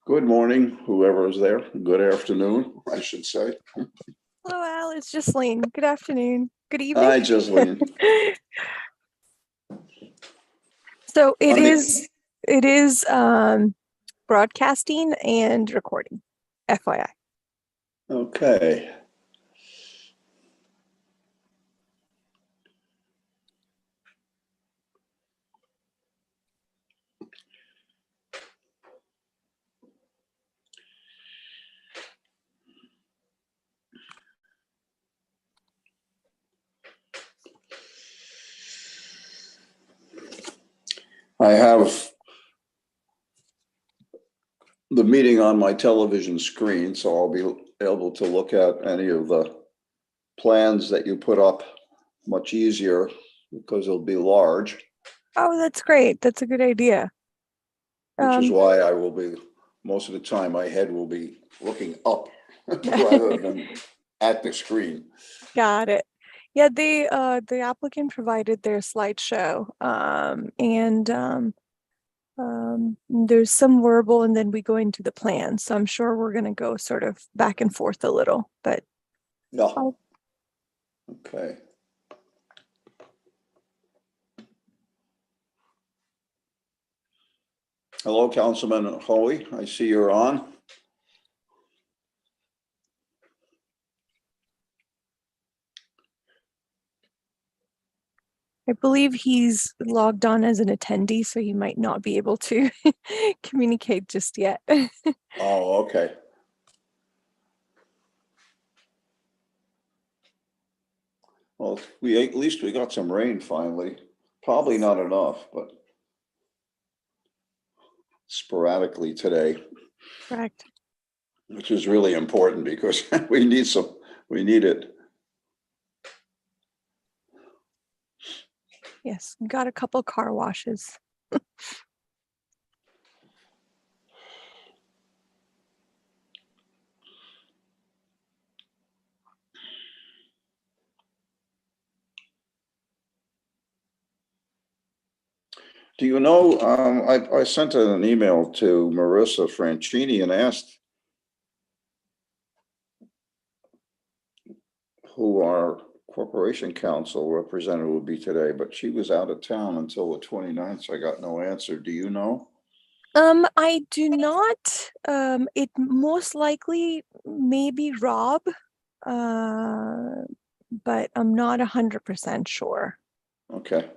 Good morning, whoever is there. Good afternoon, I should say. Hello, Al. It's Justine. Good afternoon. Good evening. Hi, Justine. So it Let me- is broadcasting and recording, FYI. Okay. I have the meeting on my television screen, so I'll be able to look at any of the plans that you put up much easier because it'll be large, Oh, that's great. That's a good idea. which is why I will be, most of the time, my head will be looking up rather than at the screen. Got it. Yeah, the applicant provided their slideshow, and there's some verbal, and then we go into the plan. So I'm sure we're going to go sort of back and forth a little, but Yeah. Oh. Okay. Hello, Councilman Hoey. I see you're on. I believe he's logged on as an attendee, so he might not be able to communicate just yet. Oh, okay. Well, at least we got some rain finally. Probably not enough, but sporadically today, Correct. which is really important because we need it. Yes, got a couple car washes. Do you know, I sent an email to Marissa Franchini and asked who our corporation counsel representative would be today, but she was out of town until the 29th, so I got no answer. Do you know? I do not. It most likely may be Rob, but I'm not 100% sure. Okay.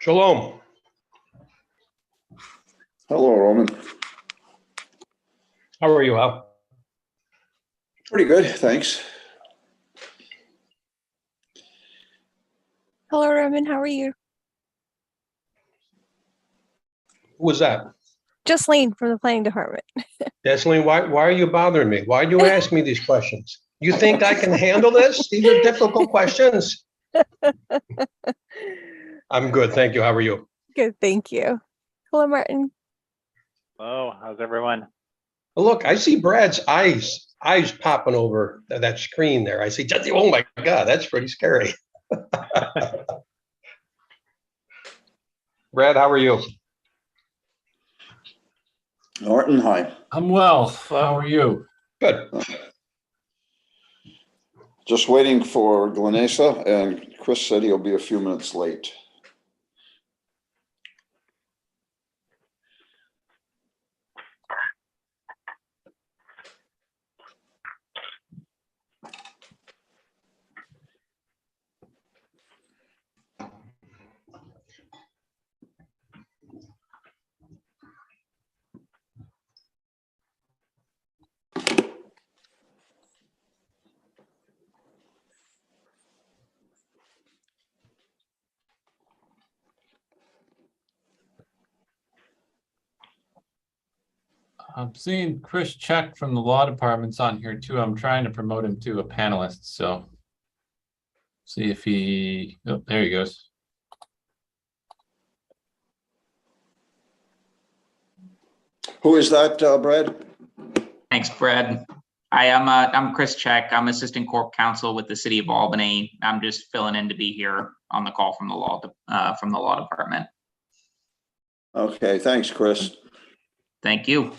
Shalom. Hello, Roman. How are you, Al? Pretty good, thanks. Hello, Roman. How are you? Who was that? Justine from the planning department. Desleen, why are you bothering me? Why do you ask me these questions? You think I can handle this? These are difficult questions. I'm good, thank you. How are you? Good, thank you. Hello, Martin. Hello, how's everyone? Look, I see Brad's eyes popping over that screen there. I see, oh my God, that's pretty scary. Brad, how are you? Martin, hi. I'm well. How are you? Good. Just waiting for Glenesa, and Chris said he'll be a few minutes late. I'm seeing Chris Check from the law department's on here too. I'm trying to promote him to a panelist, so see if he, oh, there he goes. Who is that, Brad? Thanks, Brad. I'm Chris Check. I'm Assistant Corp Counsel with the City of Albany. I'm just filling in to be here on the call from the law department. Okay, thanks, Chris. Thank you.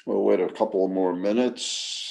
We'll wait a couple more minutes.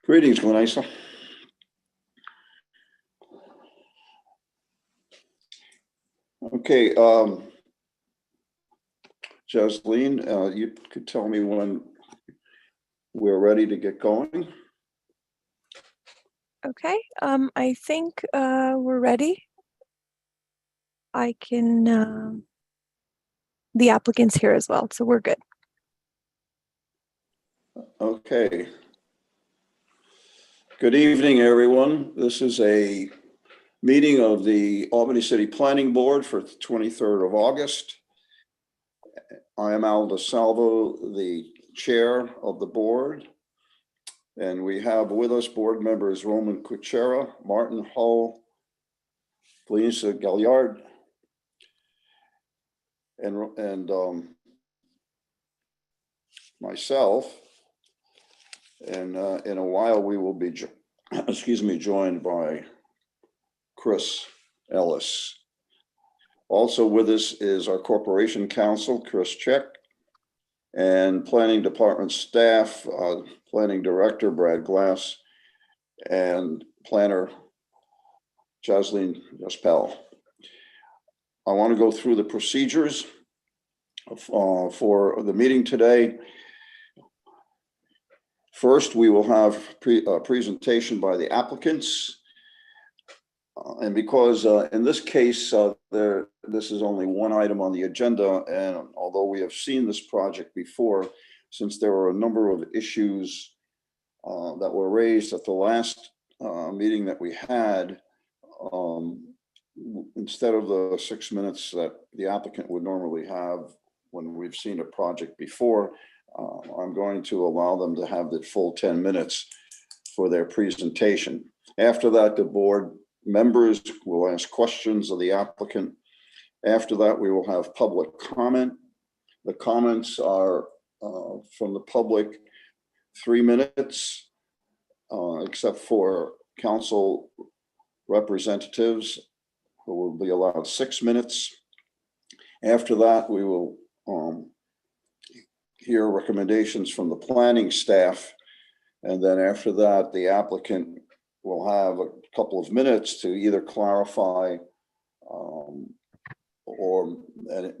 Greetings, Glenesa. Okay, Jasleen, you could tell me when we're ready to get going. Okay, I think we're ready. I can, the applicant's here as well, so we're good. Okay. Good evening, everyone. This is a meeting of the Albany City Planning Board for the 23rd of August. I am Al DeSalvo, the chair of the board. And we have with us board members Roman Kuchera, Martin Hull, Lisa Galliard, and myself. And in a while, we will be, joined by Chris Ellis. Also with us is our Corporation Counsel, Chris Check, and Planning Department staff, Planning Director, Brad Glass, and Planner, Jocelyn Jaspel. I want to go through the procedures for the meeting today. First, we will have a presentation by the applicants. And because in this case, this is only one item on the agenda, and although we have seen this project before, since there were a number of issues that were raised at the last meeting that we had, instead of the 6 minutes that the applicant would normally have when we've seen a project before, I'm going to allow them to have the full 10 minutes for their presentation. After that, the board members will ask questions of the applicant. After that, we will have public comment. The comments are from the public 3 minutes, except for council representatives, who will be allowed 6 minutes. After that, we will hear recommendations from the planning staff. And then after that, the applicant will have a couple of minutes to either clarify or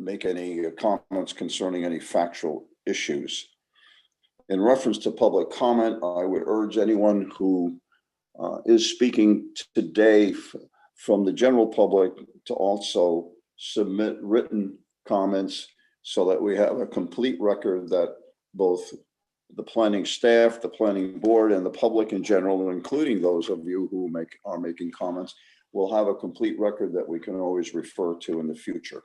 make any comments concerning any factual issues. In reference to public comment, I would urge anyone who is speaking today from the general public to also submit written comments so that we have a complete record that both the planning staff, the planning board, and the public in general, including those of you who are making comments, will have a complete record that we can always refer to in the future.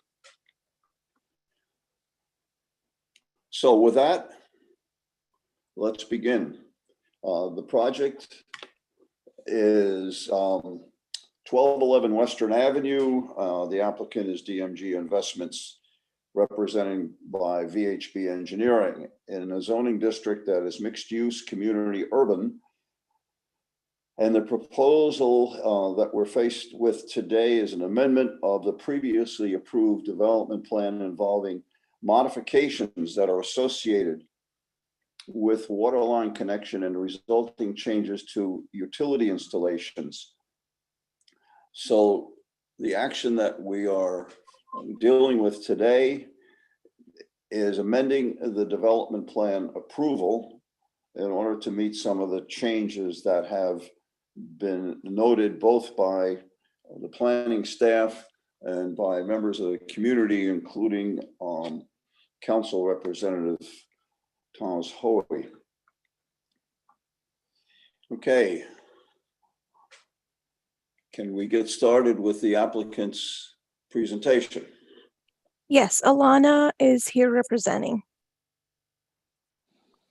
So with that, let's begin. The project is 1211 Western Avenue. The applicant is DMG Investments, representing by VHB Engineering, in a zoning district that is mixed use, community, urban. And the proposal that we're faced with today is an amendment of the previously approved development plan involving modifications that are associated with water line connection and resulting changes to utility installations. So the action that we are dealing with today is amending the development plan approval in order to meet some of the changes that have been noted both by the planning staff and by members of the community, including Council Representative Thomas Hoey. Okay. Can we get started with the applicant's presentation? Yes, Alana is here representing.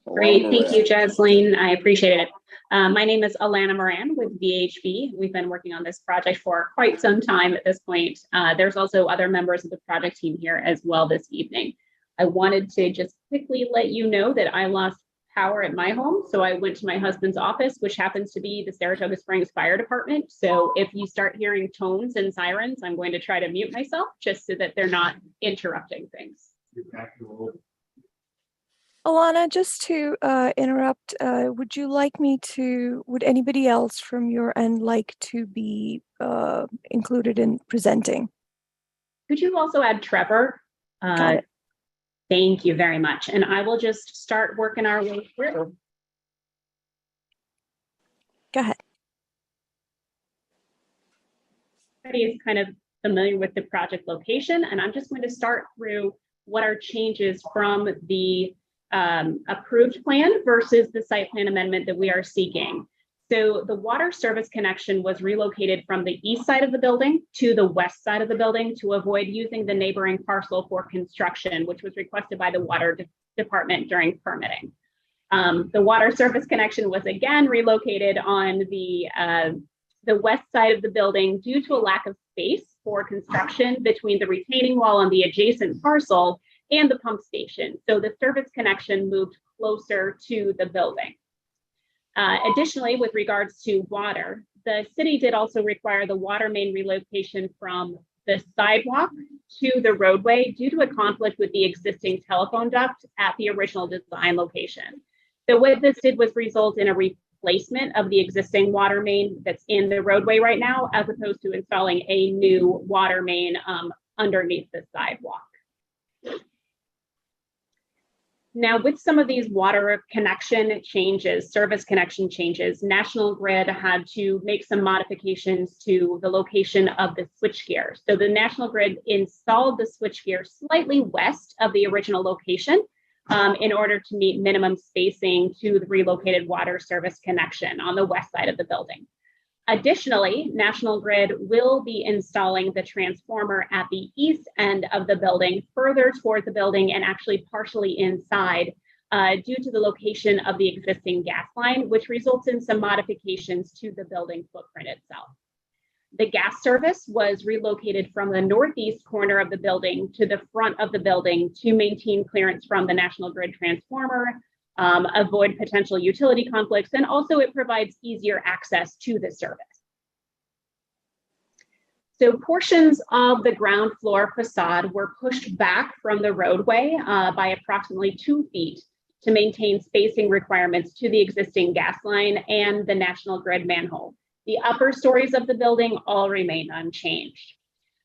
Great, Alana thank you, Moran. Jocelyn. I appreciate it. My name is Alana Moran with VHB. We've been working on this project for quite some time at this point. There's also other members of the project team here as well this evening. I wanted to just quickly let you know that I lost power at my home, so I went to my husband's office, which happens to be the Saratoga Springs Fire Department. So if you start hearing tones and sirens, I'm going to try to mute myself just so that they're not interrupting things. Alana, just to interrupt, would anybody else from your end like to be included in presenting? Could you also add Trevor? Got it. Thank you very much. And I will just start working our way through. Go ahead. Everybody is kind of familiar with the project location, and I'm just going to start through what are changes from the approved plan versus the site plan amendment that we are seeking. So the water service connection was relocated from the east side of the building to the west side of the building to avoid using the neighboring parcel for construction, which was requested by the water department during permitting. The water service connection was again relocated on the west side of the building due to a lack of space for construction between the retaining wall on the adjacent parcel and the pump station. So the service connection moved closer to the building. Additionally, with regards to water, the city did also require the water main relocation from the sidewalk to the roadway due to a conflict with the existing telephone duct at the original design location. So what this did was result in a replacement of the existing water main that's in the roadway right now, as opposed to installing a new water main underneath the sidewalk. Now, with some of these water connection changes, service connection changes, National Grid had to make some modifications to the location of the switchgear. So the National Grid installed the switchgear slightly west of the original location in order to meet minimum spacing to the relocated water service connection on the west side of the building. Additionally, National Grid will be installing the transformer at the east end of the building, further toward the building and actually partially inside due to the location of the existing gas line, which results in some modifications to the building footprint itself. The gas service was relocated from the northeast corner of the building to the front of the building to maintain clearance from the National Grid transformer, avoid potential utility conflicts, and also it provides easier access to the service. So portions of the ground floor facade were pushed back from the roadway by approximately 2 feet to maintain spacing requirements to the existing gas line and the National Grid manhole. The upper stories of the building all remain unchanged.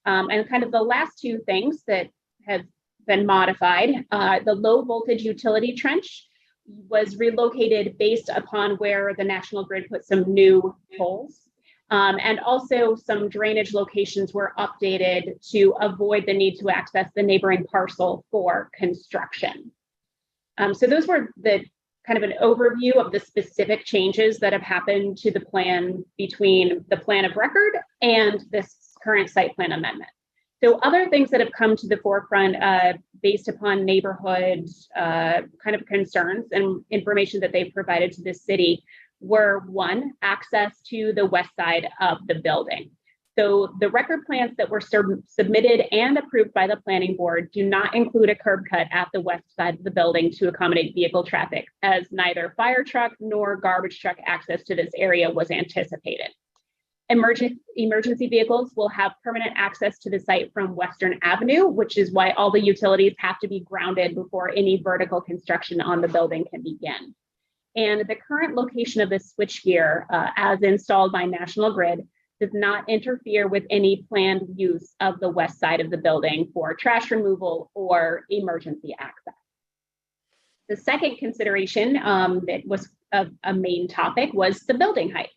And kind of the last two things that have been modified, the low voltage utility trench was relocated based upon where the National Grid put some new poles. And also some drainage locations were updated to avoid the need to access the neighboring parcel for construction. So those were the kind of an overview of the specific changes that have happened to the plan between the plan of record and this current site plan amendment. So other things that have come to the forefront based upon neighborhood kind of concerns and information that they've provided to the city were, one, access to the west side of the building. So the record plans that were submitted and approved by the planning board do not include a curb cut at the west side of the building to accommodate vehicle traffic, as neither fire truck nor garbage truck access to this area was anticipated. Emergency vehicles will have permanent access to the site from Western Avenue, which is why all the utilities have to be grounded before any vertical construction on the building can begin. And the current location of the switchgear, as installed by National Grid, does not interfere with any planned use of the west side of the building for trash removal or emergency access. The second consideration that was a main topic was the building height.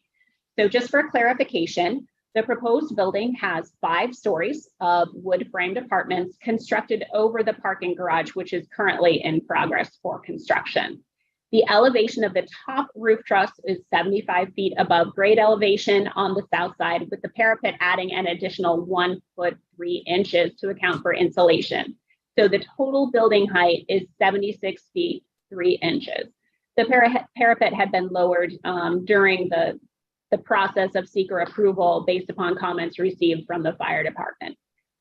So just for clarification, the proposed building has 5 stories of wood framed apartments constructed over the parking garage, which is currently in progress for construction. The elevation of the top roof truss is 75 feet above grade elevation on the south side, with the parapet adding an additional 1 foot 3 inches to account for insulation. So the total building height is 76 feet 3 inches. The parapet had been lowered during the process of seeker approval based upon comments received from the fire department.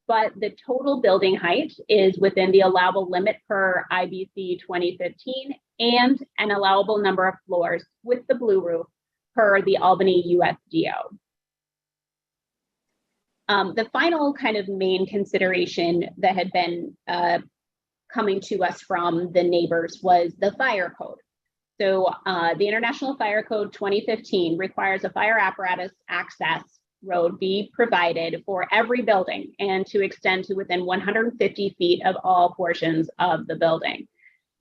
But the total building height is within the allowable limit per IBC 2015 and an allowable number of floors with the blue roof per the Albany USDO. The final kind of main consideration that had been coming to us from the neighbors was the fire code. So the International Fire Code 2015 requires a fire apparatus access road be provided for every building and to extend to within 150 feet of all portions of the building.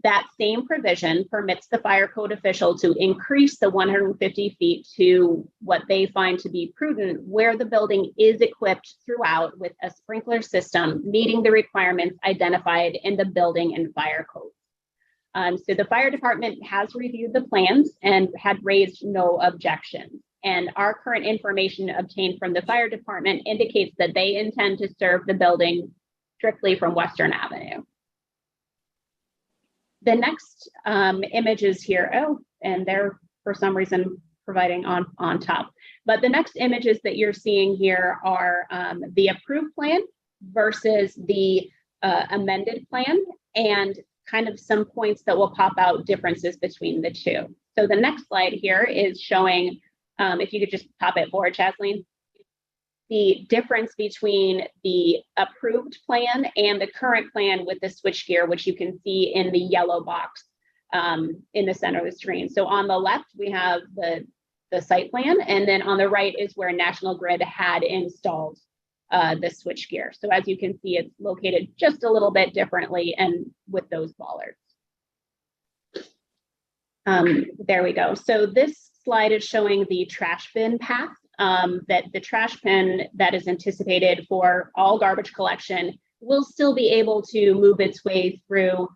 That same provision permits the fire code official to increase the 150 feet to what they find to be prudent where the building is equipped throughout with a sprinkler system meeting the requirements identified in the building and fire code. So the fire department has reviewed the plans and had raised no objections. And our current information obtained from the fire department indicates that they intend to serve the building strictly from Western Avenue. The next images here, and they're for some reason providing on top. But the next images that you're seeing here are the approved plan versus the amended plan. And kind of some points that will pop out differences between the two. So the next slide here is showing, if you could just pop it forward, Chaslene, the difference between the approved plan and the current plan with the switchgear, which you can see in the yellow box in the center of the screen. So on the left, we have the site plan, and then on the right is where National Grid had installed the switchgear. So as you can see, it's located just a little bit differently and with those bollards. There we go. So this slide is showing the trash bin path, that the trash bin that is anticipated for all garbage collection will still be able to move its way through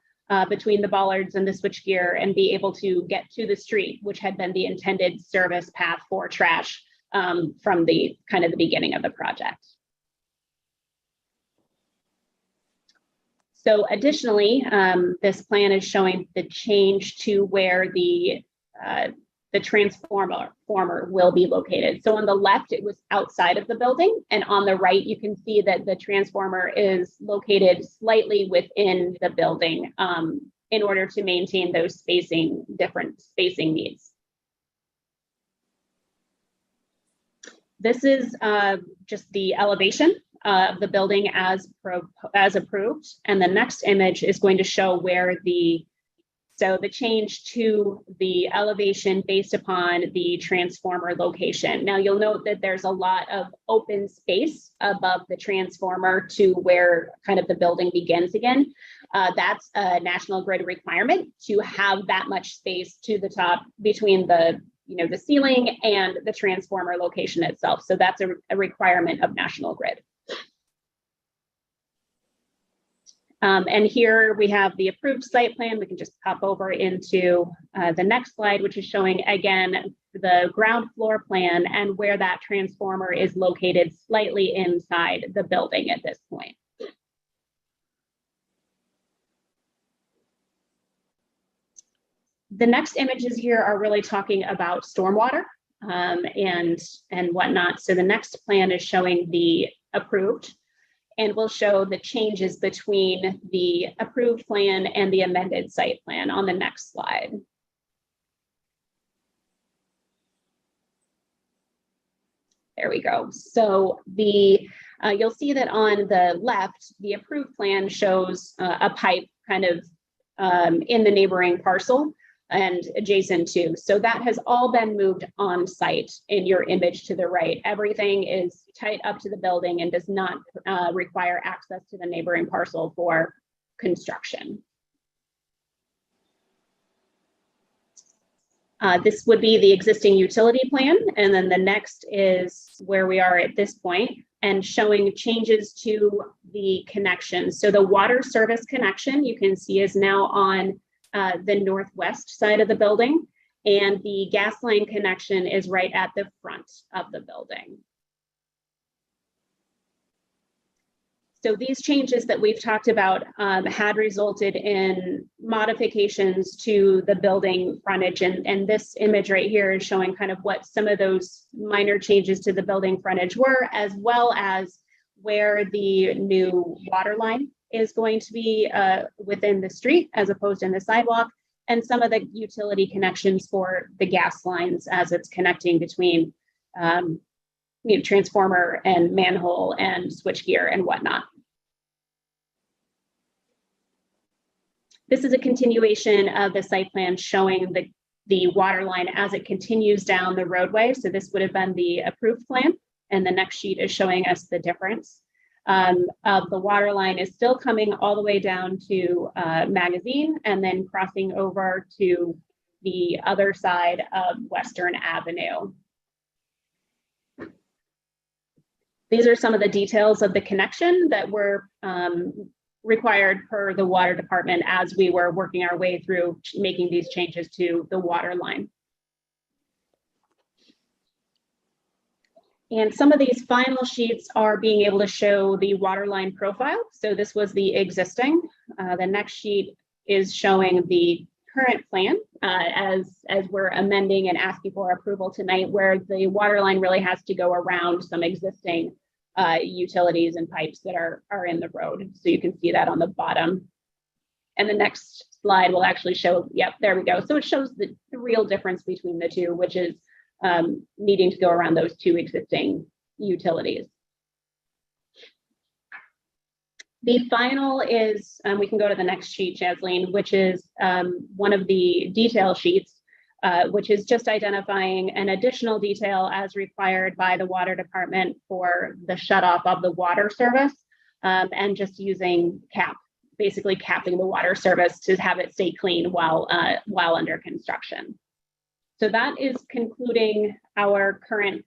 between the bollards and the switchgear and be able to get to the street, which had been the intended service path for trash from the kind of the beginning of the project. So additionally, this plan is showing the change to where the transformer will be located. So on the left, it was outside of the building, and on the right, you can see that the transformer is located slightly within the building in order to maintain those different spacing needs. This is just the elevation of the building as approved, and the next image is going to show where the change to the elevation based upon the transformer location. Now you'll note that there's a lot of open space above the transformer to where kind of the building begins again. That's a National Grid requirement to have that much space to the top between the ceiling and the transformer location itself. So that's a requirement of National Grid. And here we have the approved site plan. We can just pop over into the next slide, which is showing, again, the ground floor plan and where that transformer is located slightly inside the building at this point. The next images here are really talking about stormwater and whatnot. So the next plan is showing the approved, and we'll show the changes between the approved plan and the amended site plan on the next slide. There we go. So you'll see that on the left, the approved plan shows a pipe kind of in the neighboring parcel and adjacent to. So that has all been moved on site in your image to the right. Everything is tight up to the building and does not require access to the neighboring parcel for construction. This would be the existing utility plan. And then the next is where we are at this point and showing changes to the connection. So the water service connection you can see is now on the northwest side of the building, and the gas line connection is right at the front of the building. So these changes that we've talked about had resulted in modifications to the building frontage, and this image right here is showing kind of what some of those minor changes to the building frontage were, as well as where the new water line is going to be within the street as opposed to in the sidewalk, and some of the utility connections for the gas lines as it's connecting between transformer and manhole and switchgear and whatnot. This is a continuation of the site plan showing the water line as it continues down the roadway. So this would have been the approved plan, and the next sheet is showing us the difference. Of the water line is still coming all the way down to Magazine and then crossing over to the other side of Western Avenue. These are some of the details of the connection that were required per the water department as we were working our way through making these changes to the water line. And some of these final sheets are being able to show the water line profile. So this was the existing. The next sheet is showing the current plan as we're amending and asking for approval tonight, where the water line really has to go around some existing utilities and pipes that are in the road. So you can see that on the bottom. And the next slide will actually show, yep, there we go. So it shows the real difference between the two, which is needing to go around those two existing utilities. The final is, we can go to the next sheet, Jasleen, which is one of the detail sheets, which is just identifying an additional detail as required by the water department for the shutoff of the water service, and just using basically capping the water service to have it stay clean while under construction. So that is concluding our current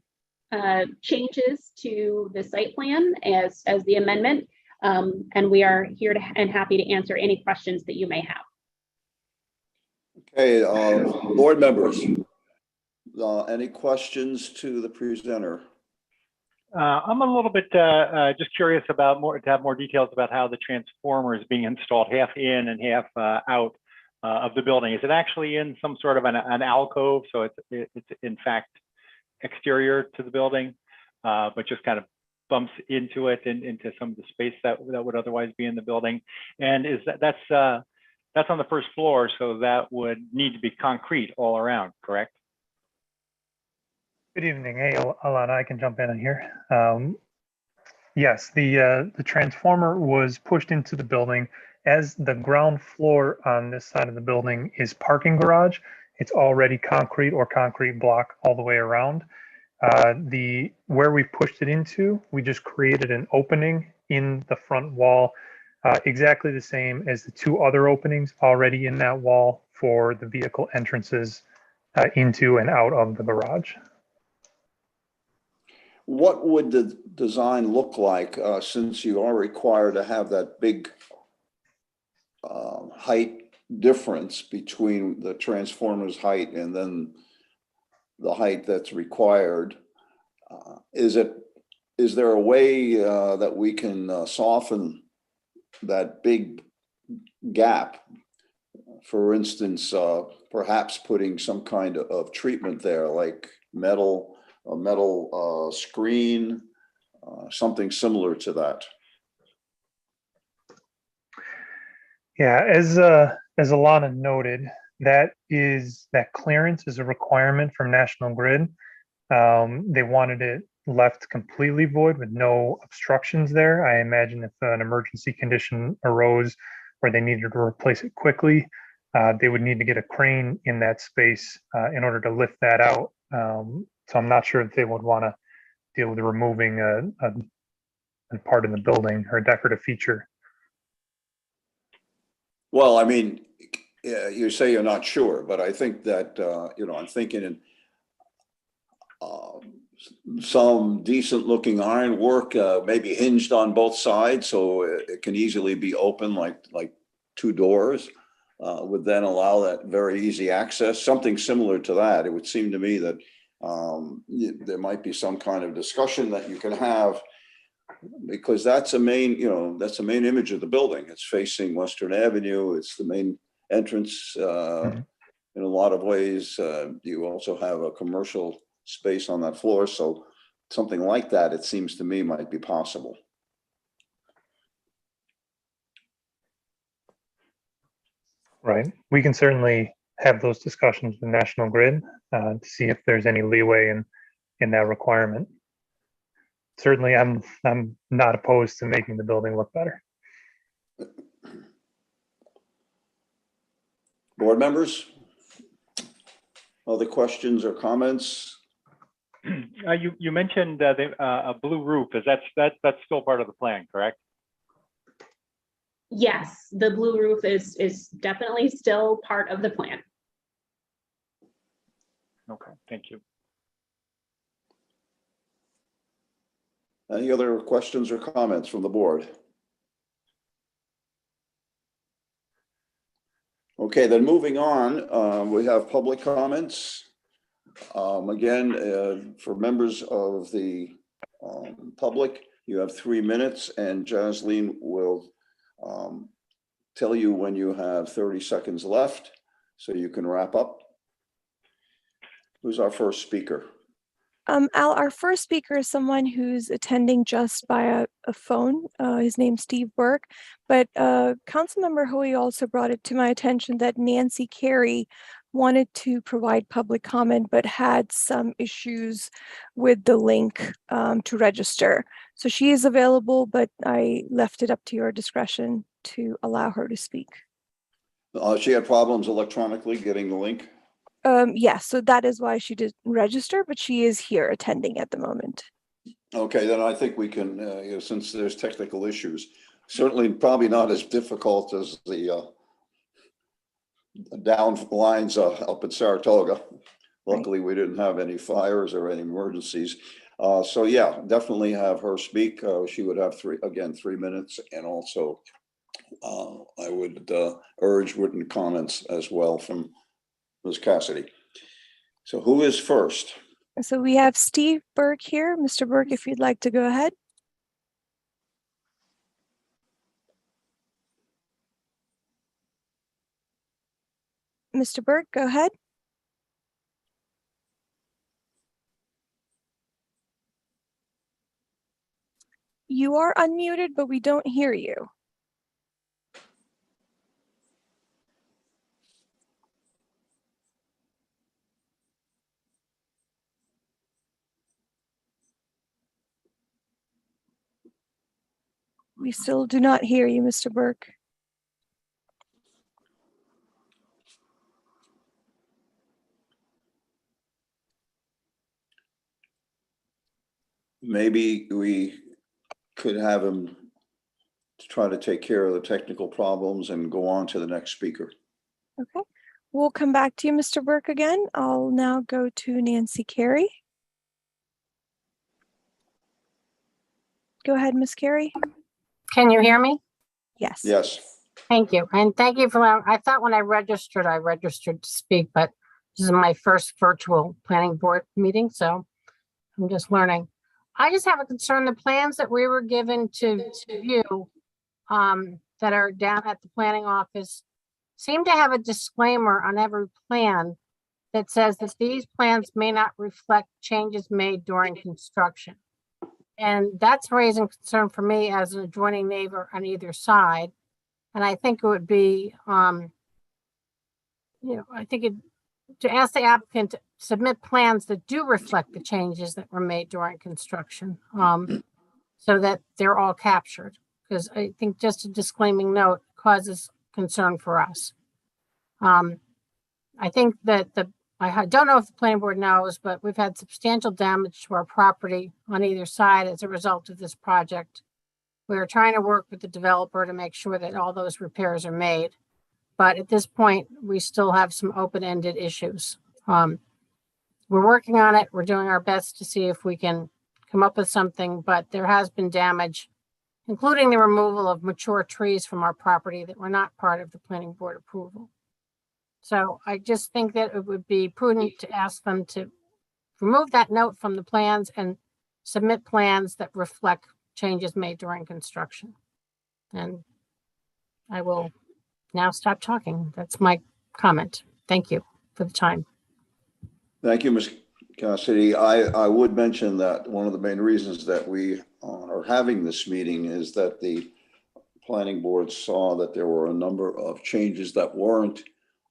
changes to the site plan as the amendment. And we are here and happy to answer any questions that you may have. Okay, board members, any questions to the presenter? I'm a little bit just curious about to have more details about how the transformer is being installed, half in and half out of the building. Is it actually in some sort of an alcove? So it's in fact exterior to the building, but just kind of bumps into it and into some of the space that would otherwise be in the building. And is that's on the first floor, so that would need to be concrete all around, correct? Good evening. Hey, Alana, I can jump in here. Yes, the transformer was pushed into the building. As the ground floor on this side of the building is parking garage, it's already concrete or concrete block all the way around. Where we pushed it into, we just created an opening in the front wall, exactly the same as the two other openings already in that wall for the vehicle entrances into and out of the garage. What would the design look like since you are required to have that big height difference between the transformer's height and then the height that's required? Is there a way that we can soften that big gap? For instance, perhaps putting some kind of treatment there, like a metal screen, something similar to that. Yeah, as Alana noted, that clearance is a requirement from National Grid. They wanted it left completely void with no obstructions there. I imagine if an emergency condition arose where they needed to replace it quickly, they would need to get a crane in that space in order to lift that out. So I'm not sure if they would want to deal with removing a part in the building or a decorative feature. Well, I mean, you say you're not sure, but I think that, I'm thinking in some decent looking ironwork, maybe hinged on both sides, so it can easily be open like two doors, would then allow that very easy access, something similar to that. It would seem to me that there might be some kind of discussion that you can have, because that's a main image of the building. It's facing Western Avenue. It's the main entrance. In a lot of ways, you also have a commercial space on that floor. So something like that, it seems to me, might be possible. Right. We can certainly have those discussions with National Grid to see if there's any leeway in that requirement. Certainly, I'm not opposed to making the building look better. Board members, other questions or comments? You mentioned a blue roof. That's still part of the plan, correct? Yes, the blue roof is definitely still part of the plan. Okay, thank you. Any other questions or comments from the board? Okay, then moving on, we have public comments. Again, for members of the public, you have 3 minutes, and Jasleen will tell you when you have 30 seconds left, so you can wrap up. Who's our first speaker? Al, our first speaker is someone who's attending just by a phone. His name's Steve Burke, but Councilmember Hoey also brought it to my attention that Nancy Carey wanted to provide public comment, but had some issues with the link to register. So she is available, but I left it up to your discretion to allow her to speak. She had problems electronically getting the link. Yes, so that is why she didn't register, but she is here attending at the moment. Okay, then I think we can, you know, since there's technical issues, certainly probably not as difficult as the down lines up in Saratoga. Luckily, we didn't have any fires or any emergencies. So yeah, definitely have her speak. She would have 3 minutes, and also I would urge written comments as well from Ms. Cassidy. So who is first? So we have Steve Burke here. Mr. Burke, if you'd like to go ahead. Mr. Burke, go ahead. You are unmuted, but we don't hear you. We still do not hear you, Mr. Burke. Maybe we could have him try to take care of the technical problems and go on to the next speaker. Okay, we'll come back to you, Mr. Burke, again. I'll now go to Nancy Carey. Go ahead, Ms. Carey. Can you hear me? Yes. Yes. Thank you. And thank you for allowing, I thought when I registered to speak, but this is my first virtual planning board meeting, so I'm just learning. I just have a concern, the plans that we were given to view that are down at the planning office seem to have a disclaimer on every plan that says that these plans may not reflect changes made during construction. And that's raising concern for me as an adjoining neighbor on either side. And I think it would be, I think to ask the applicant to submit plans that do reflect the changes that were made during construction, so that they're all captured. Because I think just a disclaiming note causes concern for us. I think that I don't know if the planning board knows, but we've had substantial damage to our property on either side as a result of this project. We are trying to work with the developer to make sure that all those repairs are made. But at this point, we still have some open-ended issues. We're working on it. We're doing our best to see if we can come up with something, but there has been damage, including the removal of mature trees from our property that were not part of the planning board approval. So I just think that it would be prudent to ask them to remove that note from the plans and submit plans that reflect changes made during construction. And I will now stop talking. That's my comment. Thank you for the time. Thank you, Ms. Cassidy. I would mention that one of the main reasons that we are having this meeting is that the planning board saw that there were a number of changes that weren't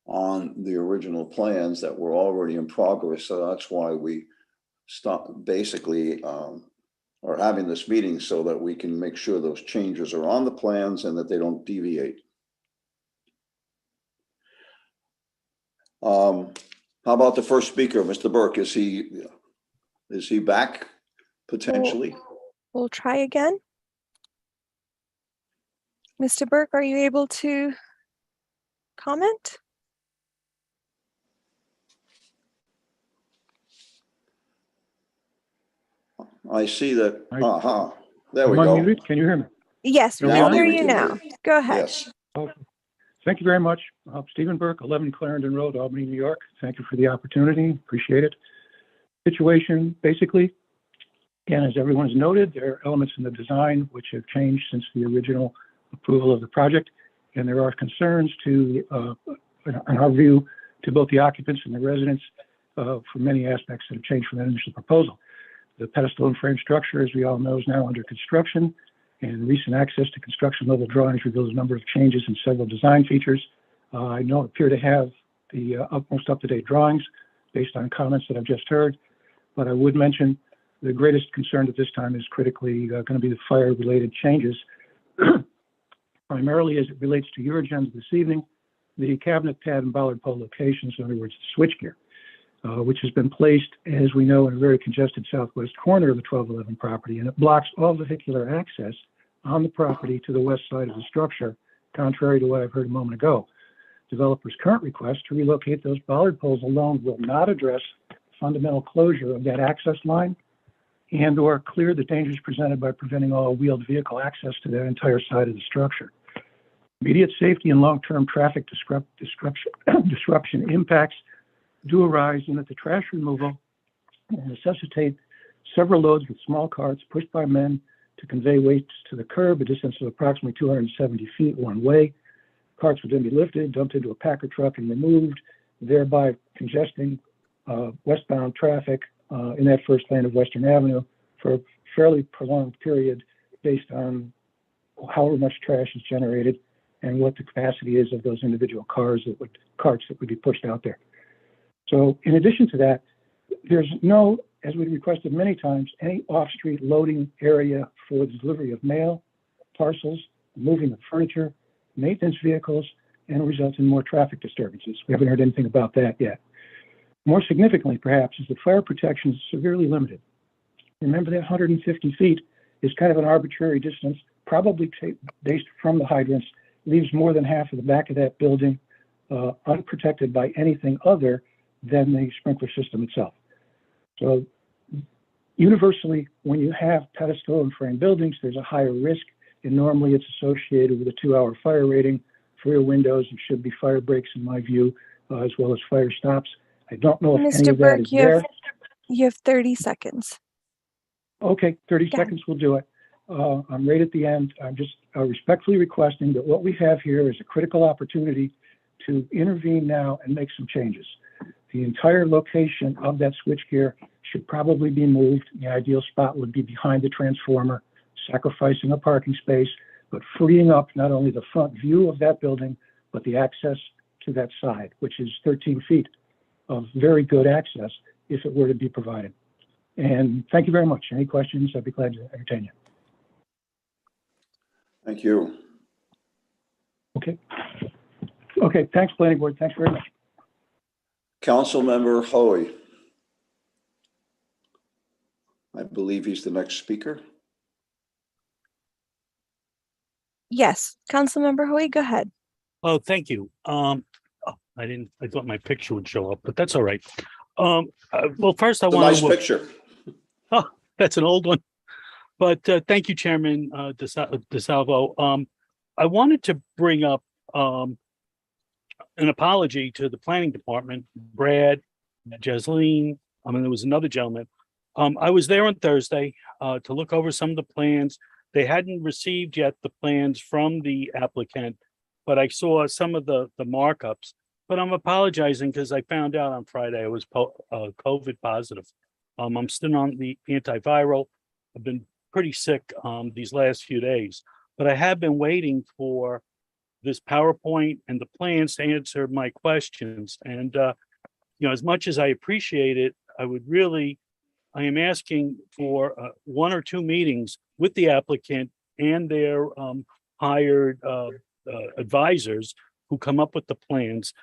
on the original plans that were already in progress. So that's why we basically are having this meeting, so that we can make sure those changes are on the plans and that they don't deviate. How about the first speaker, Mr. Burke? Is he back potentially? We'll try again. Mr. Burke, are you able to comment? I see that. I- There we I'm go. unmuted. Can you hear me? Yes, we Now can hear we you can now. hear you. Go ahead. Yes. Okay. Thank you very much. Stephen Burke, 11 Clarendon Road, Albany, New York. Thank you for the opportunity. Appreciate it. Situation, basically, again, as everyone's noted, there are elements in the design which have changed since the original approval of the project, and there are concerns to, in our view, to both the occupants and the residents for many aspects that have changed from that initial proposal. The pedestal and frame structure, as we all know, is now under construction, and recent access to construction level drawings reveals a number of changes in several design features. I don't appear to have the most up-to-date drawings based on comments that I've just heard, but I would mention the greatest concern at this time is critically going to be the fire-related changes, primarily as it relates to your agenda this evening, the cabinet pad and bollard pole locations, in other words, the switchgear, which has been placed, as we know, in a very congested southwest corner of the 1211 property, and it blocks all vehicular access on the property to the west side of the structure, contrary to what I've heard a moment ago. Developers' current request to relocate those bollard poles alone will not address fundamental closure of that access line and or clear the dangers presented by preventing all wheeled vehicle access to that entire side of the structure. Immediate safety and long-term traffic disruption impacts do arise in that the trash removal will necessitate several loads with small carts pushed by men to convey weights to the curb, a distance of approximately 270 feet one way. Carts would then be lifted, dumped into a packer truck and removed, thereby congesting westbound traffic in that first lane of Western Avenue for a fairly prolonged period based on however much trash is generated and what the capacity is of those individual carts that would be pushed out there. So in addition to that, there's no, as we requested many times, any off-street loading area for the delivery of mail, parcels, moving of furniture, maintenance vehicles, and result in more traffic disturbances. We haven't heard anything about that yet. More significantly, perhaps, is that fire protection is severely limited. Remember that 150 feet is kind of an arbitrary distance, probably based from the hydrants, leaves more than half of the back of that building unprotected by anything other than the sprinkler system itself. So universally, when you have pedestal and frame buildings, there's a higher risk, and normally it's associated with a 2-hour fire rating. For your windows, it should be fire breaks, in my view, as well as fire stops. I don't know if any of that is there. You have 30 seconds. Okay, 30 seconds will do it. I'm right at the end. I'm just respectfully requesting that what we have here is a critical opportunity to intervene now and make some changes. The entire location of that switchgear should probably be moved. The ideal spot would be behind the transformer, sacrificing a parking space, but freeing up not only the front view of that building, but the access to that side, which is 13 feet of very good access if it were to be provided. And thank you very much. Any questions? I'd be glad to entertain you. Thank you. Okay. Okay, thanks, Planning Board. Thanks very much. Councilmember Hoey. I believe he's the next speaker. Yes, Councilmember Hoy, go ahead. Oh, thank you. I thought my picture would show up, but that's all right. Well, first I It's a want nice to. picture. Oh, that's an old one. But thank you, Chairman DeSalvo. I wanted to bring up an apology to the planning department, Brad, Jasleen. There was another gentleman. I was there on Thursday to look over some of the plans. They hadn't received yet the plans from the applicant, but I saw some of the markups. But I'm apologizing because I found out on Friday I was COVID positive. I'm still on the antiviral. I've been pretty sick these last few days, but I have been waiting for this PowerPoint and the plans to answer my questions. And as much as I appreciate it, I am asking for 1 or 2 meetings with the applicant and their hired advisors who come up with the plans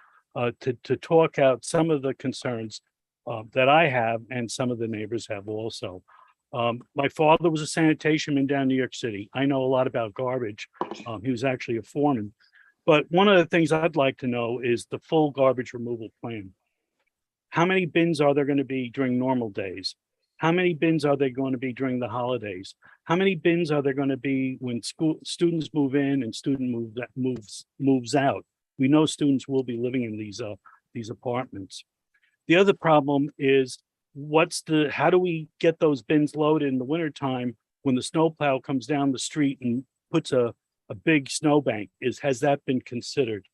to talk out some of the concerns that I have and some of the neighbors have also. My father was a sanitation man down in New York City. I know a lot about garbage. He was actually a foreman. But one of the things I'd like to know is the full garbage removal plan. How many bins are there going to be during normal days? How many bins are there going to be during the holidays? How many bins are there going to be when students move in and student moves out? We know students will be living in these apartments. The other problem is how do we get those bins loaded in the wintertime when the snowplow comes down the street and puts a big snowbank? Has that been considered?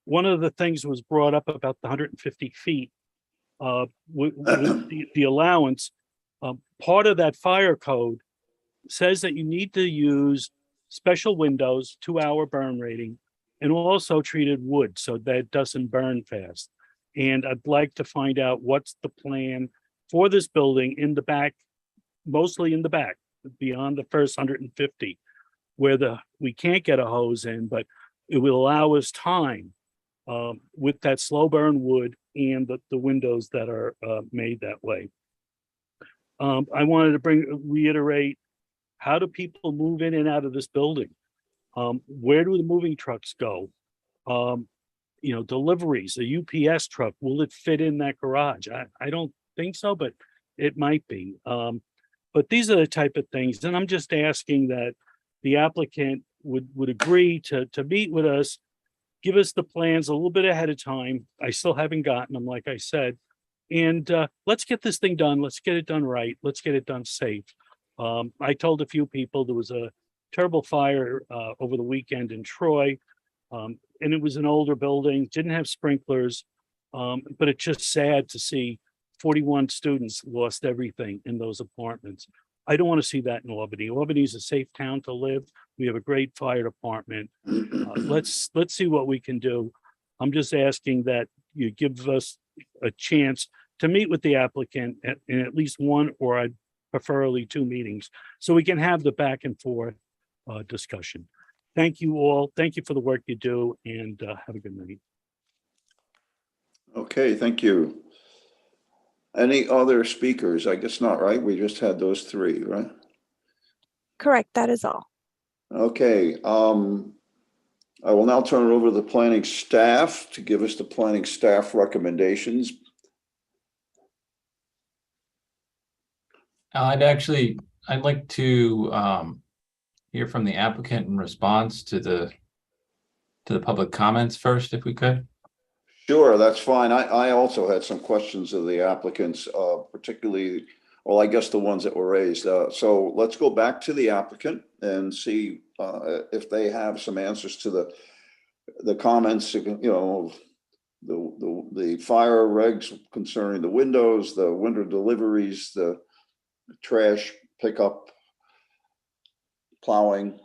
one of the things was brought up about the 150 feet with the allowance. Part of that fire code says that you need to use special windows, 2-hour burn rating, and also treated wood so that it doesn't burn fast. And I'd like to find out what's the plan for this building in the back, mostly in the back, beyond the first 150, where we can't get a hose in, but it will allow us time with that slow burn wood and the windows that are made that way. I wanted to reiterate, how do people move in and out of this building? Where do the moving trucks go? Deliveries, a UPS truck, will it fit in that garage? I don't think so, but it might be. But these are the type of things, and I'm just asking that the applicant would agree to meet with us, give us the plans a little bit ahead of time. I still haven't gotten them, like I said. And let's get this thing done. Let's get it done right. Let's get it done safe. I told a few people there was a terrible fire over the weekend in Troy. And it was an older building, didn't have sprinklers. But it's just sad to see 41 students lost everything in those apartments. I don't want to see that in Albany. Albany is a safe town to live. We have a great fire department. Let's see what we can do. I'm just asking that you give us a chance to meet with the applicant in at least one, or I'd preferably 2 meetings, so we can have the back and forth discussion. Thank you all. Thank you for the work you do, and have a good night. Okay, thank you. Any other speakers? I guess not, right? We just had those 3, right? Correct, that is all. Okay, I will now turn it over to the planning staff to give us the planning staff recommendations. I'd like to hear from the applicant in response to the public comments first, if we could. Sure, that's fine. I also had some questions of the applicants, particularly, well, I guess the ones that were raised. So let's go back to the applicant and see if they have some answers to the comments, the fire regs concerning the windows, the window deliveries, the trash pickup, plowing,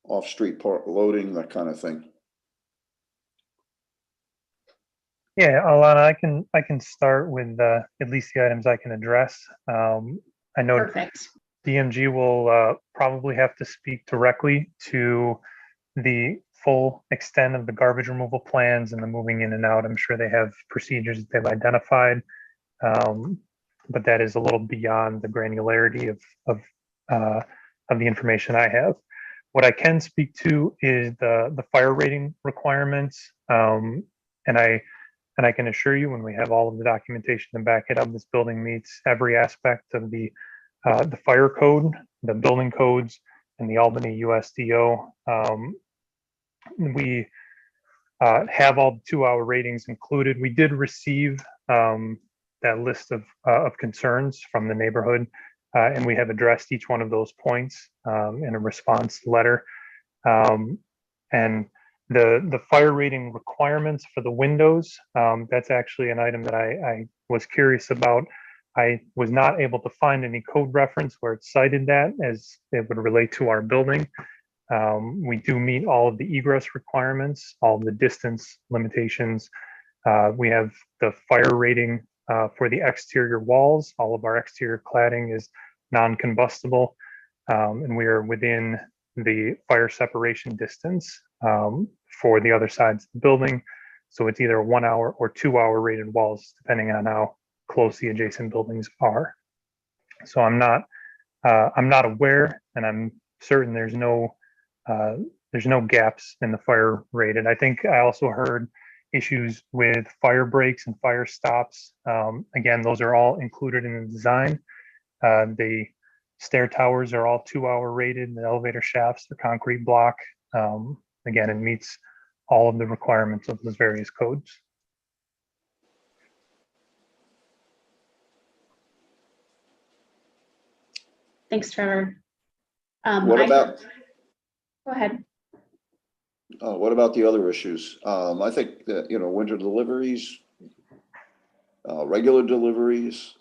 off-street park loading, that kind of thing. Yeah, Alana, I can start with at least the items I can address. I know Perfect. DMG will probably have to speak directly to the full extent of the garbage removal plans and the moving in and out. I'm sure they have procedures that they've identified, but that is a little beyond the granularity of the information I have. What I can speak to is the fire rating requirements, and I can assure you, when we have all of the documentation to back it up, this building meets every aspect of the fire code, the building codes, and the Albany USDO. We have all the 2-hour ratings included. We did receive that list of concerns from the neighborhood, and we have addressed each one of those points in a response letter. And the fire rating requirements for the windows, that's actually an item that I was curious about. I was not able to find any code reference where it cited that as it would relate to our building. We do meet all of the egress requirements, all of the distance limitations. We have the fire rating for the exterior walls. All of our exterior cladding is non-combustible, and we are within the fire separation distance for the other sides of the building. So it's either 1-hour or 2-hour rated walls, depending on how close the adjacent buildings are. So I'm not aware, and I'm certain there's no gaps in the fire rated. I think I also heard issues with fire breaks and fire stops. Again, those are all included in the design. The stair towers are all 2-hour rated. The elevator shafts are concrete block. Again, it meets all of the requirements of those various codes. Thanks, Trevor. What about? Go ahead. What about the other issues? I think that, you know, winter deliveries, regular deliveries,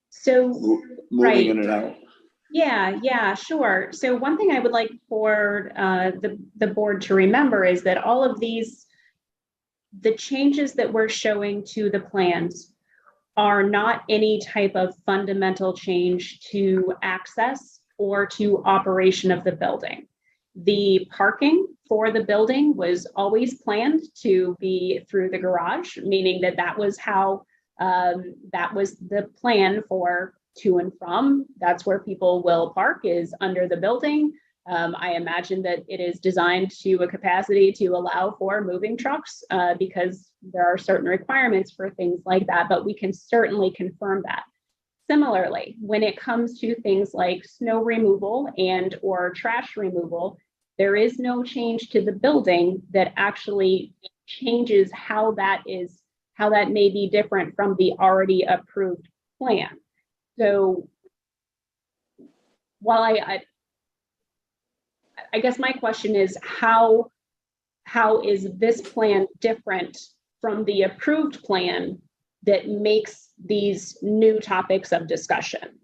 So, moving in and out. yeah, sure. So one thing I would like for the board to remember is that all of these, the changes that we're showing to the plans are not any type of fundamental change to access or to operation of the building. The parking for the building was always planned to be through the garage, meaning that that was how, that was the plan for to and from. That's where people will park, is under the building. I imagine that it is designed to a capacity to allow for moving trucks because there are certain requirements for things like that, but we can certainly confirm that. Similarly, when it comes to things like snow removal and or trash removal, there is no change to the building that actually changes how that may be different from the already approved plan. So while I guess my question is how is this plan different from the approved plan that makes these new topics of discussion?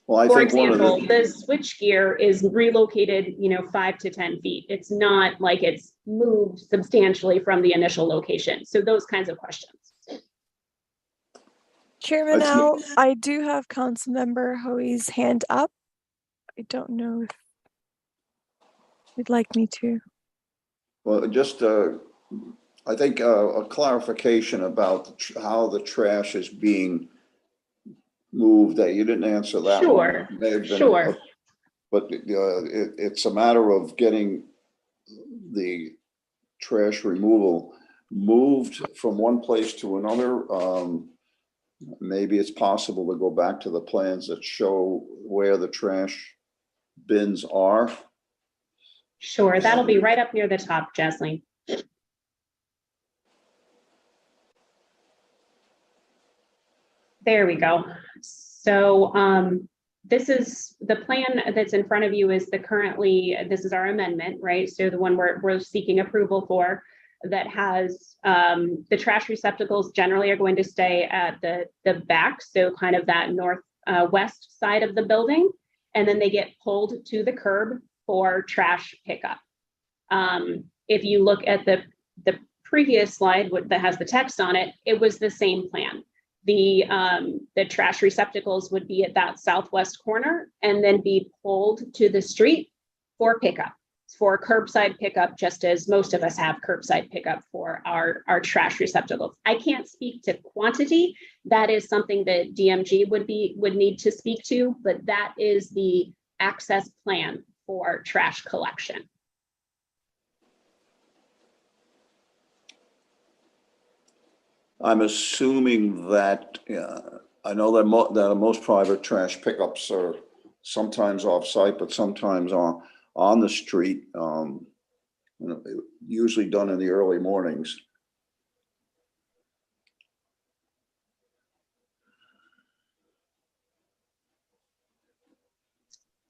Well, For example, the switch gear is relocated, 5 to 10 feet. It's not like it's moved substantially from the initial location. So those kinds of questions. Chairman Al, I do have Councilmember Hoey's hand up. I don't know if you'd like me to. Well, just, I think a clarification about how the trash is being moved, that you didn't answer that Sure, one. May have been, sure. But it's a matter of getting the trash removal moved from one place to another. Maybe it's possible to go back to the plans that show where the trash bins are. Sure, that'll be right up near the top, Jasleen. There we go. So this is the plan that's in front of you is this is our amendment, right? So the one we're seeking approval for, that has the trash receptacles generally are going to stay at the back. So kind of that northwest side of the building. And then they get pulled to the curb for trash pickup. If you look at the previous slide that has the text on it, it was the same plan. The trash receptacles would be at that southwest corner and then be pulled to the street for pickup, for curbside pickup, just as most of us have curbside pickup for our trash receptacles. I can't speak to quantity. That is something that DMG would need to speak to, but that is the access plan for trash collection. I'm assuming that, I know that most private trash pickups are sometimes off-site, but sometimes on the street, usually done in the early mornings.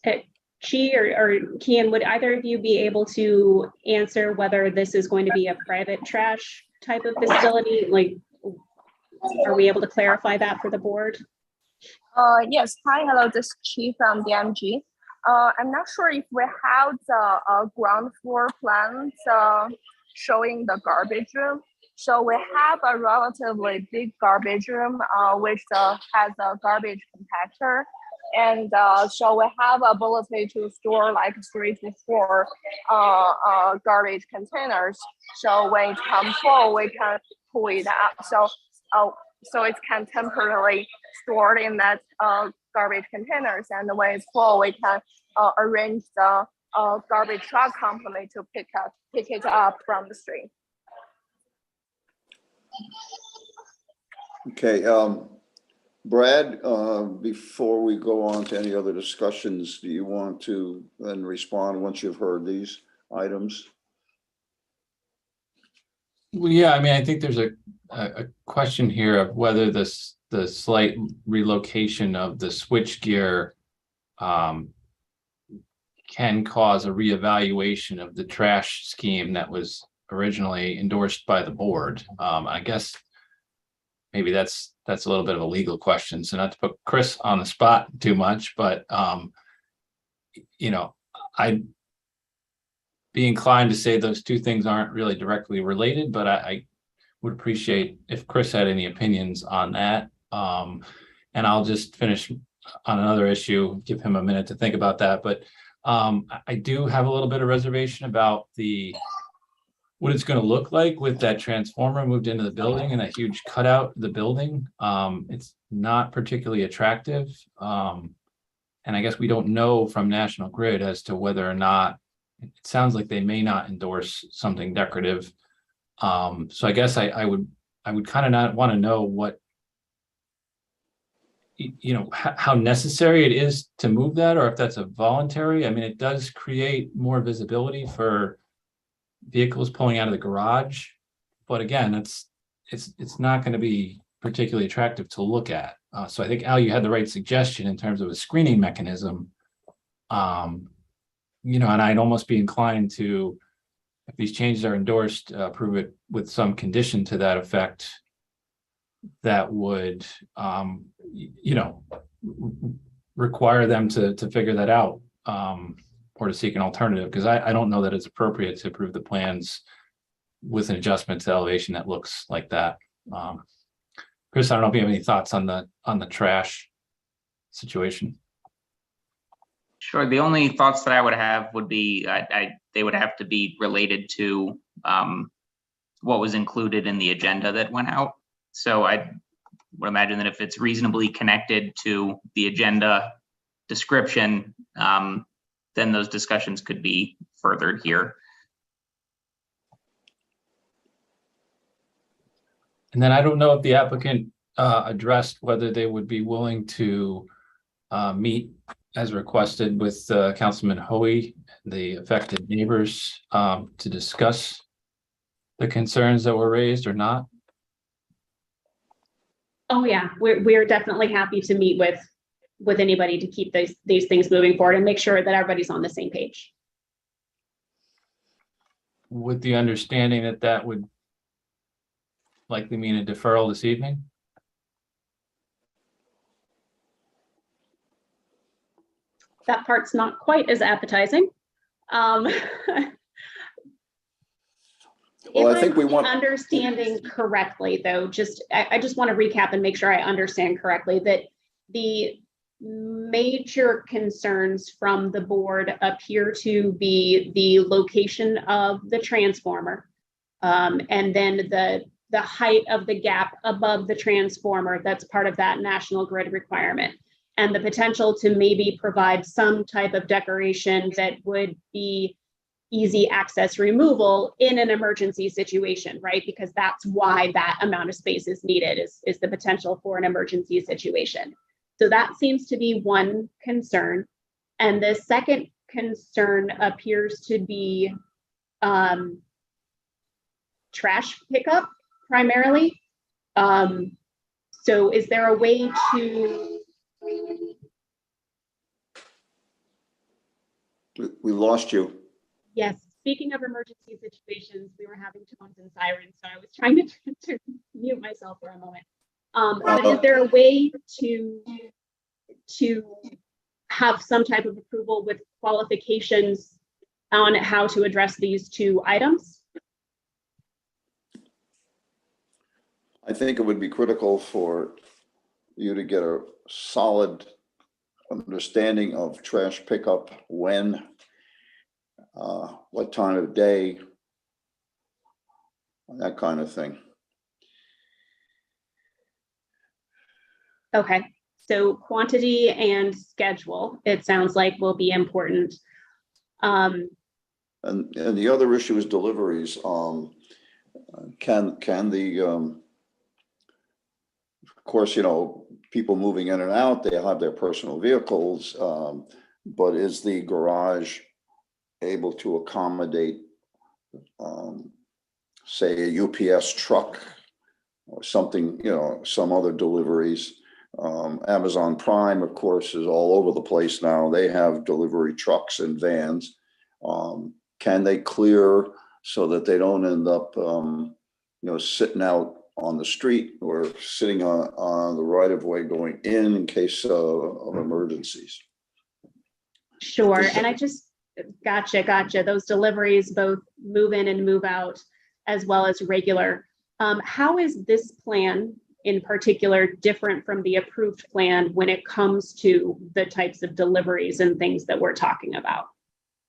Chi or Kian, would either of you be able to answer whether this is going to be a private trash type of facility? Like, are we able to clarify that for the board? Yes. Hi, hello. This is Chi from DMG. I'm not sure if we have the ground floor plans showing the garbage room. So we have a relatively big garbage room, which has a garbage compactor. And so we have ability to store like 3 to 4 garbage containers. So when it comes full, we can pull it out. So it can temporarily store in that garbage containers. And when it's full, we can arrange the garbage truck company to pick it up from the street. Okay, Brad, before we go on to any other discussions, do you want to then respond once you've heard these items? Well, yeah, I mean, I think there's a question here of whether the slight relocation of the switchgear can cause a reevaluation of the trash scheme that was originally endorsed by the board. I guess maybe that's a little bit of a legal question. So not to put Chris on the spot too much, but you know, I'd be inclined to say those two things aren't really directly related, but I would appreciate if Chris had any opinions on that. And I'll just finish on another issue, give him a minute to think about that. But I do have a little bit of reservation about what it's going to look like with that transformer moved into the building and that huge cutout of the building. It's not particularly attractive. And I guess we don't know from National Grid as to whether or not, it sounds like they may not endorse something decorative. So I guess I would kind of not want to know what, you know, how necessary it is to move that, or if that's a voluntary. I mean, it does create more visibility for vehicles pulling out of the garage, but again, it's not going to be particularly attractive to look at. So I think, Al, you had the right suggestion in terms of a screening mechanism. You know, and I'd almost be inclined to, if these changes are endorsed, approve it with some condition to that effect that would, you know, require them to figure that out, or to seek an alternative, because I don't know that it's appropriate to approve the plans with an adjustment to elevation that looks like that. Chris, I don't know if you have any thoughts on the trash situation. Sure. The only thoughts that I would have would be they would have to be related to what was included in the agenda that went out. So I would imagine that if it's reasonably connected to the agenda description, then those discussions could be furthered here. And then I don't know if the applicant addressed whether they would be willing to meet as requested with Councilman Hoey, the affected neighbors, to discuss the concerns that were raised or not. Oh yeah, we're definitely happy to meet with anybody to keep these things moving forward and make sure that everybody's on the same page. With the understanding that that would likely mean a deferral this evening? That part's not quite as appetizing. Well, if I think we want understanding correctly, though, I just want to recap and make sure I understand correctly that the major concerns from the board appear to be the location of the transformer, and then the height of the gap above the transformer that's part of that National Grid requirement, and the potential to maybe provide some type of decoration that would be easy access removal in an emergency situation, right? Because that's why that amount of space is needed, is the potential for an emergency situation. So that seems to be one concern. And the second concern appears to be trash pickup primarily. So is there a way to... We lost you. Yes, speaking of emergency situations, we were having tones and sirens, so I was trying to mute myself for a moment. But is there a way to have some type of approval with qualifications on how to address these two items? I think it would be critical for you to get a solid understanding of trash pickup, when, what time of day, that kind of thing. Okay, so quantity and schedule, it sounds like, will be important. And the other issue is deliveries. Can the, of course, you know, people moving in and out, they have their personal vehicles, but is the garage able to accommodate say a UPS truck or something, some other deliveries. Amazon Prime, of course, is all over the place now. They have delivery trucks and vans. Can they clear so that they don't end up, sitting out on the street or sitting on the right of way going in case of emergencies? Sure. And I just, gotcha. Those deliveries, both move in and move out, as well as regular. How is this plan in particular different from the approved plan when it comes to the types of deliveries and things that we're talking about?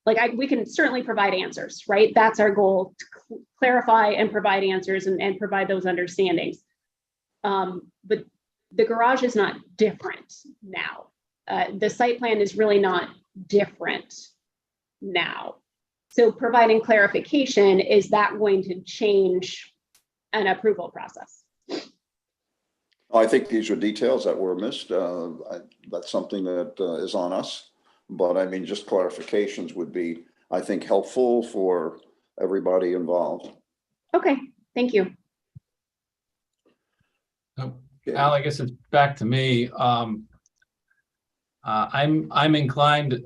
Like we can certainly provide answers, right? That's our goal, to clarify and provide answers and provide those understandings. But the garage is not different now. The site plan is really not different now. So providing clarification, is that going to change an approval process? I think these are details that were missed. That's something that is on us. But I mean, just clarifications would be, I think, helpful for everybody involved. Okay, thank you. So, Al, I guess it's back to me. I'm inclined,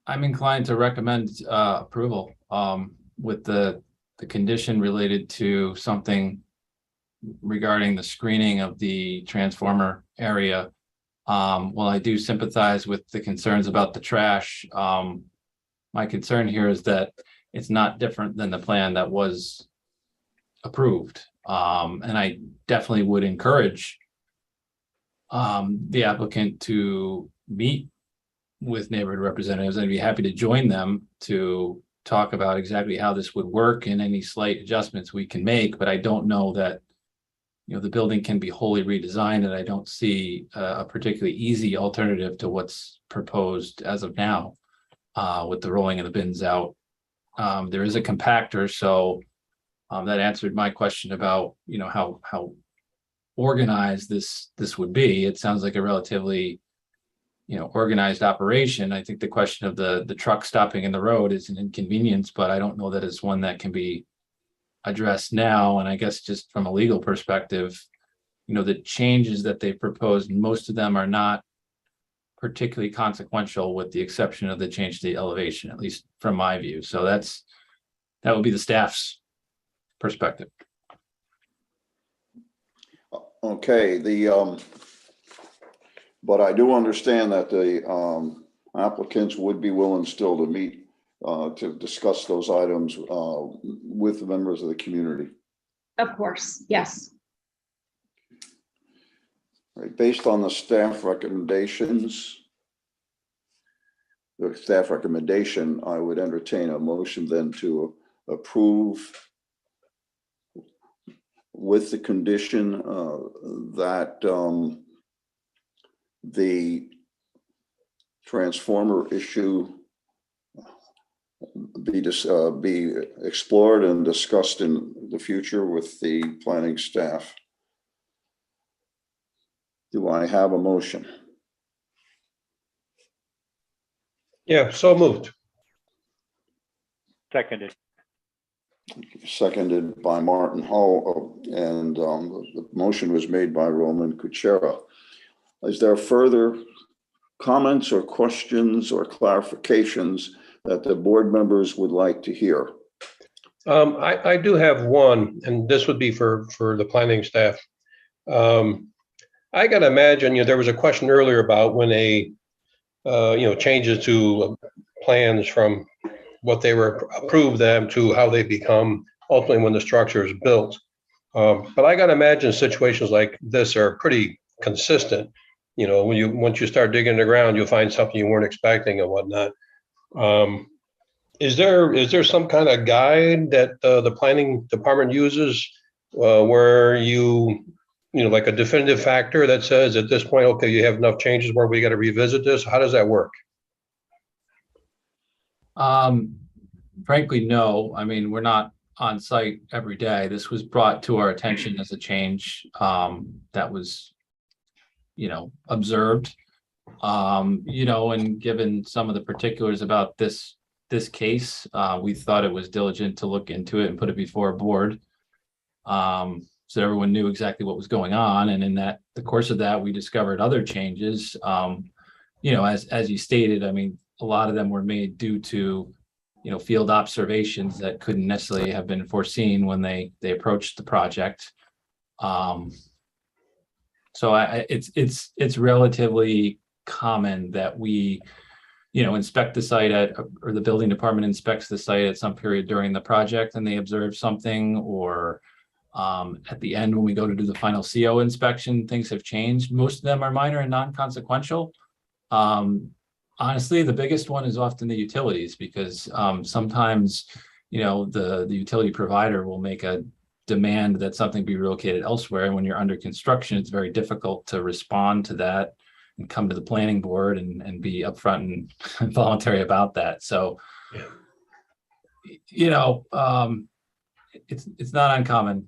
I'm inclined to recommend approval with the condition related to something regarding the screening of the transformer area. While I do sympathize with the concerns about the trash, my concern here is that it's not different than the plan that was approved. And I definitely would encourage the applicant to meet with neighborhood representatives. I'd be happy to join them to talk about exactly how this would work and any slight adjustments we can make, but I don't know that the building can be wholly redesigned, and I don't see a particularly easy alternative to what's proposed as of now with the rolling of the bins out. There is a compactor, so that answered my question about how organized this would be. It sounds like a relatively organized operation. I think the question of the truck stopping in the road is an inconvenience, but I don't know that it's one that can be addressed now. And I guess just from a legal perspective, the changes that they proposed, most of them are not particularly consequential, with the exception of the change to the elevation, at least from my view. So that would be the staff's perspective. Okay, but I do understand that the applicants would be willing still to meet to discuss those items with the members of the community. Of course, yes. Right, based on the staff recommendations, the staff recommendation, I would entertain a motion then to approve with the condition that the transformer issue be explored and discussed in the future with the planning staff. Do I have a motion? Yeah, so moved. Seconded. Seconded by Martin Hull, and the motion was made by Roman Kuchera. Is there further comments or questions or clarifications that the board members would like to hear? I do have one, and this would be for the planning staff. I got to imagine, there was a question earlier about when changes to plans from what they were approved them to how they become ultimately when the structure is built. But I got to imagine situations like this are pretty consistent. Once you start digging in the ground, you'll find something you weren't expecting and whatnot. Is there some kind of guide that the planning department uses where like a definitive factor that says at this point, okay, you have enough changes where we got to revisit this? How does that work? Frankly, no. I mean, we're not on site every day. This was brought to our attention as a change that was, observed, and given some of the particulars about this this case. We thought it was diligent to look into it and put it before a board. So everyone knew exactly what was going on. And in the course of that, we discovered other changes. As you stated, I mean, a lot of them were made due to, field observations that couldn't necessarily have been foreseen when they approached the project. So it's relatively common that we, inspect the site or the building department inspects the site at some period during the project and they observe something, or at the end when we go to do the final CO inspection, things have changed. Most of them are minor and non-consequential. Honestly, the biggest one is often the utilities, because sometimes, the utility provider will make a demand that something be relocated elsewhere. And when you're under construction, it's very difficult to respond to that and come to the planning board and be upfront and voluntary about that. So, it's not uncommon.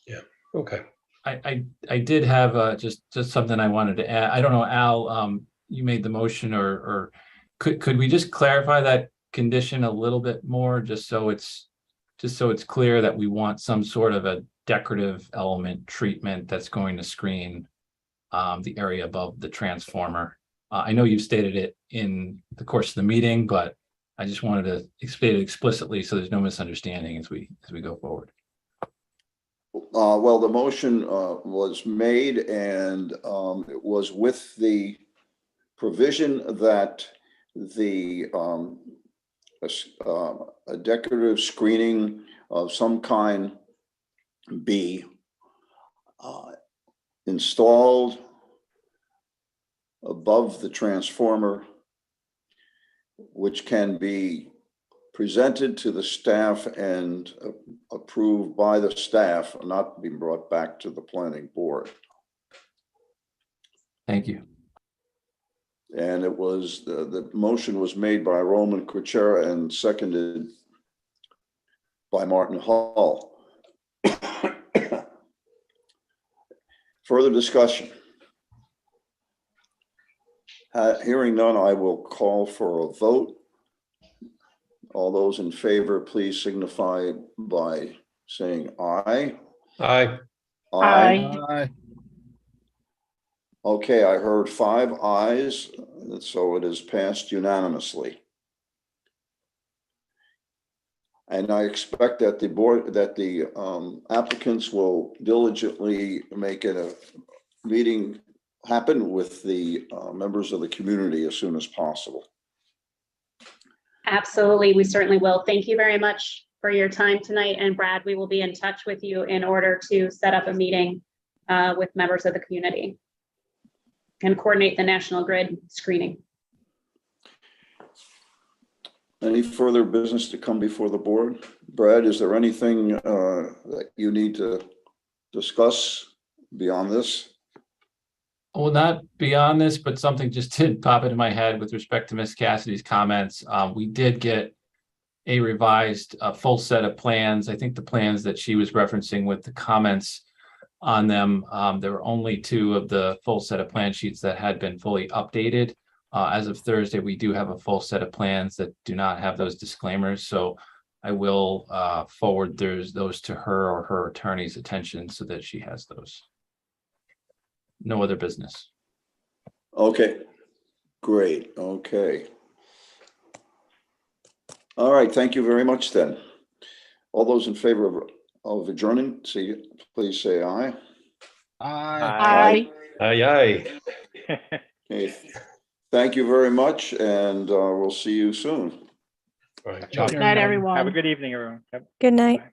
Yeah. Okay. I did have just something I wanted to add. I don't know, Al, you made the motion, or could we just clarify that condition a little bit more, just so it's clear that we want some sort of a decorative element treatment that's going to screen the area above the transformer. I know you stated it in the course of the meeting, but I just wanted to state it explicitly so there's no misunderstanding as we go forward. Well, the motion was made, and it was with the provision that a decorative screening of some kind be installed above the transformer, which can be presented to the staff and approved by the staff, not be brought back to the planning board. Thank you. And it was, the motion was made by Roman Kuchera and seconded by Martin Hall. Further discussion? Hearing none, I will call for a vote. All those in favor, please signify by saying aye. Aye. Aye. Okay, I heard 5 ayes, so it is passed unanimously. And I expect that the applicants will diligently make a meeting happen with the members of the community as soon as possible. Absolutely, we certainly will. Thank you very much for your time tonight. And Brad, we will be in touch with you in order to set up a meeting with members of the community and coordinate the National Grid screening. Any further business to come before the board? Brad, is there anything that you need to discuss beyond this? Well, not beyond this, but something just did pop into my head with respect to Miss Cassidy's comments. We did get a revised full set of plans. I think the plans that she was referencing with the comments on them, there were only 2 of the full set of plan sheets that had been fully updated. As of Thursday, we do have a full set of plans that do not have those disclaimers. So I will forward those to her or her attorney's attention so that she has those. No other business. Okay, great. Okay. All right, thank you very much then. All those in favor of adjourning, please say aye. Aye. Aye, aye. Okay. Thank you very much, and we'll see you soon. All right. Good night, everyone. Have a good evening, everyone. Yep. Good night. Bye.